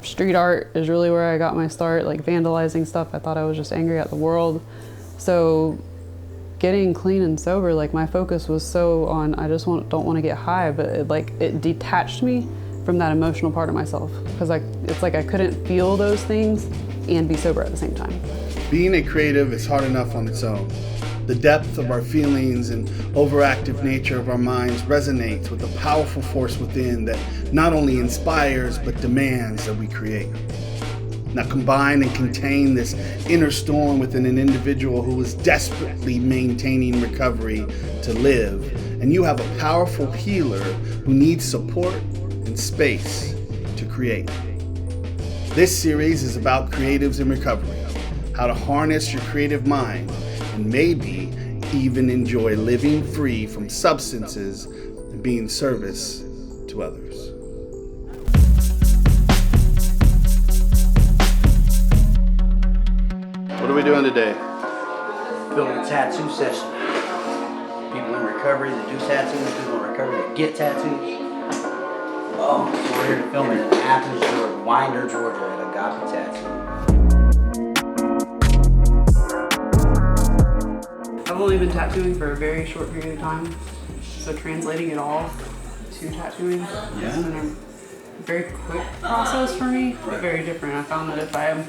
street art is really where I got my start, like vandalizing stuff. I thought I was just angry at the world. So getting clean and sober, like my focus was so on, I just don't want to get high, but it detached me from that emotional part of myself, because it's like I couldn't feel those things and be sober at the same time. Being a creative is hard enough on its own. The depth of our feelings and overactive nature of our minds resonates with a powerful force within that not only inspires but demands that we create. Now combine and contain this inner storm within an individual who is desperately maintaining recovery to live, and you have a powerful healer who needs support and space to create. This series is about creatives in recovery, how to harness your creative mind, and maybe even enjoy living free from substances and being service to others. What are we doing today? Filming a tattoo session. People in recovery that do tattoos, people in recovery that get tattoos. Oh, so we're here to film it in Athens, Georgia, Winder, Georgia, at Agape Tattoo. I've only been tattooing for a very short period of time, so translating it all to tattooing has been a very quick process for me, but very different. I found that if I am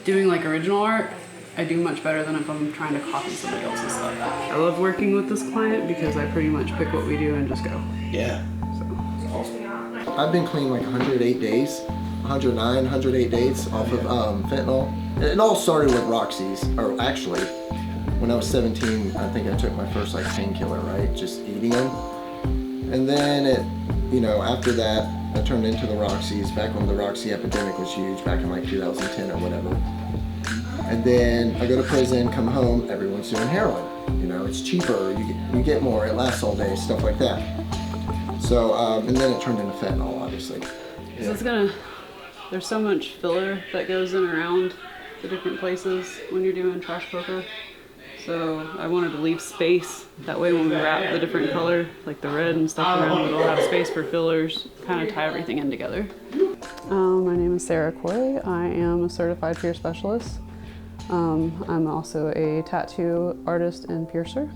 doing like original art, I do much better than if I'm trying to copy somebody else's stuff. I love working with this client because I pretty much pick what we do and just go. Yeah. So. Awesome. I've been clean like 108 days, 109, 108 days off of fentanyl. It all started with Roxy's, or actually, when I was 17, I think I took my first like painkiller, right? Just eating them. And then after that, I turned into the Roxy's back when the Roxy epidemic was huge, back in like 2010 or whatever. And then I go to prison, come home, everyone's doing heroin. It's cheaper, you get more, it lasts all day, stuff like that. So, and then it turned into fentanyl, obviously. Yeah. There's so much filler that goes in around the different places when you're doing trash poker. So I wanted to leave space. That way when we wrap the different color, like the red and stuff around, it'll have space for fillers, kind of tie everything in together. My name is Sarah Coy. I am a certified peer specialist. I'm also a tattoo artist and piercer.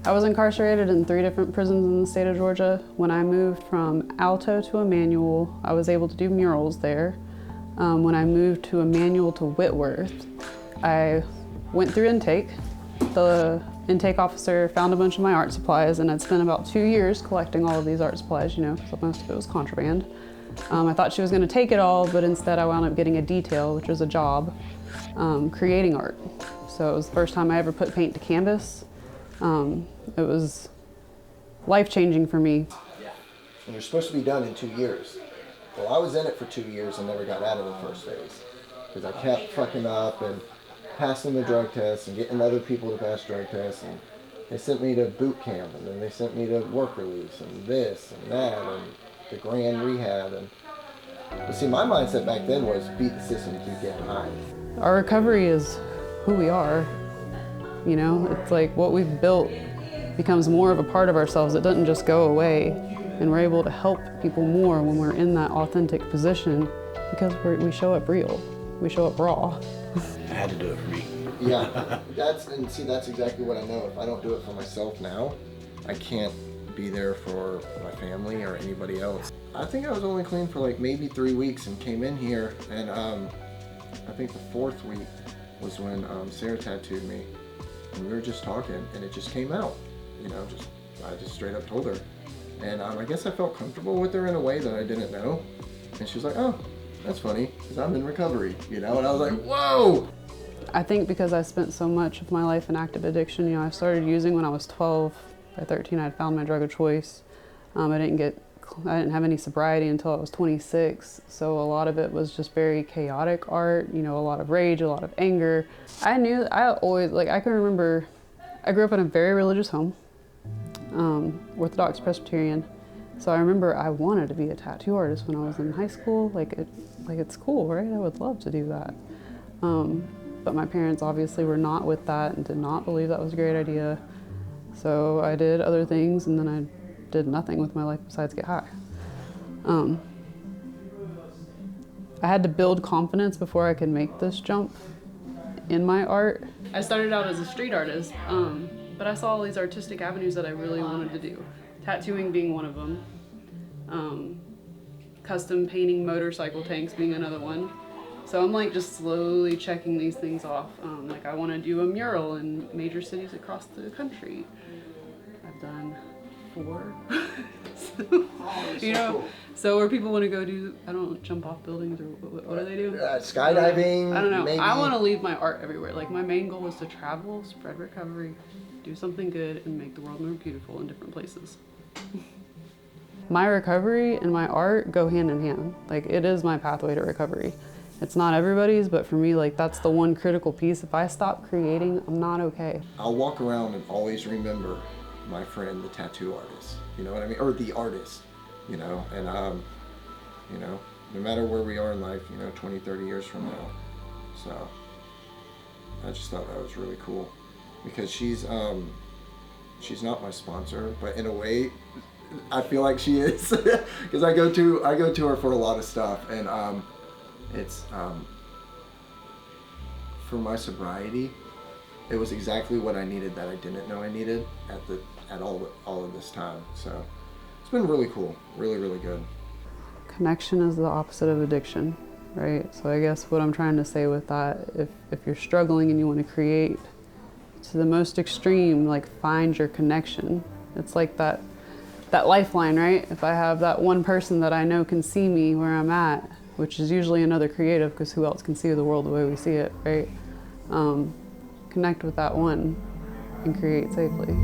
I was incarcerated in 3 different prisons in the state of Georgia. When I moved from Alto to Emmanuel, I was able to do murals there. When I moved to Emmanuel to Whitworth, I went through intake. The intake officer found a bunch of my art supplies, and I'd spent about 2 years collecting all of these art supplies, because most of it was contraband. I thought she was going to take it all, but instead I wound up getting a detail, which was a job, creating art. So it was the first time I ever put paint to canvas. It was life-changing for me. And you're supposed to be done in 2 years. Well, I was in it for 2 years and never got out of the first phase, because I kept fucking up and passing the drug tests and getting other people to pass drug tests, and they sent me to boot camp, and then they sent me to work release and this and that and the grand rehab. But see, my mindset back then was beat the system to keep getting high. Our recovery is who we are. It's like what we've built becomes more of a part of ourselves. It doesn't just go away, and we're able to help people more when we're in that authentic position because we show up real. We show up raw. I had to do it for me. Yeah, that's exactly what I know. If I don't do it for myself now, I can't be there for my family or anybody else. I think I was only clean for like maybe 3 weeks and came in here, and I think the 4th week was when Sarah tattooed me, and we were just talking, and it just came out. I just straight up told her, and I guess I felt comfortable with her in a way that I didn't know, and she was like, "Oh, that's funny, because I'm in recovery," and I was like, "Whoa!" I think because I spent so much of my life in active addiction, I started using when I was 12. By 13, I'd found my drug of choice. I didn't have any sobriety until I was 26, so a lot of it was just very chaotic art, a lot of rage, a lot of anger. I can remember, I grew up in a very religious home, Orthodox Presbyterian, so I remember I wanted to be a tattoo artist when I was in high school. It's cool, right? I would love to do that. But my parents obviously were not with that and did not believe that was a great idea. So I did other things, and then I did nothing with my life besides get high. I had to build confidence before I could make this jump in my art. I started out as a street artist, but I saw all these artistic avenues that I really wanted to do. Tattooing being one of them. Custom painting motorcycle tanks being another one. So I'm like just slowly checking these things off. Like I want to do a mural in major cities across the country. I've done 4. So, you know, so where people want to go do, I don't know, jump off buildings or what do they do? Skydiving. I don't know. Maybe. I want to leave my art everywhere. Like my main goal is to travel, spread recovery, do something good, and make the world more beautiful in different places. My recovery and my art go hand in hand. Like it is my pathway to recovery. It's not everybody's, but for me, like that's the one critical piece. If I stop creating, I'm not okay. I'll walk around and always remember my friend, the tattoo artist. You know what I mean? Or the artist, you know? And, you know, no matter where we are in life, you know, 20, 30 years from now. So I just thought that was really cool because she's not my sponsor, but in a way, I feel like she is because I go to her for a lot of stuff, and it's for my sobriety. It was exactly what I needed that I didn't know I needed at all of this time. So it's been really cool, really, really good. Connection is the opposite of addiction, right? So I guess what I'm trying to say with that, if you're struggling and you want to create to the most extreme, like find your connection. It's like that lifeline, right? If I have that one person that I know can see me where I'm at, which is usually another creative, because who else can see the world the way we see it, right? Connect with that one and create safely.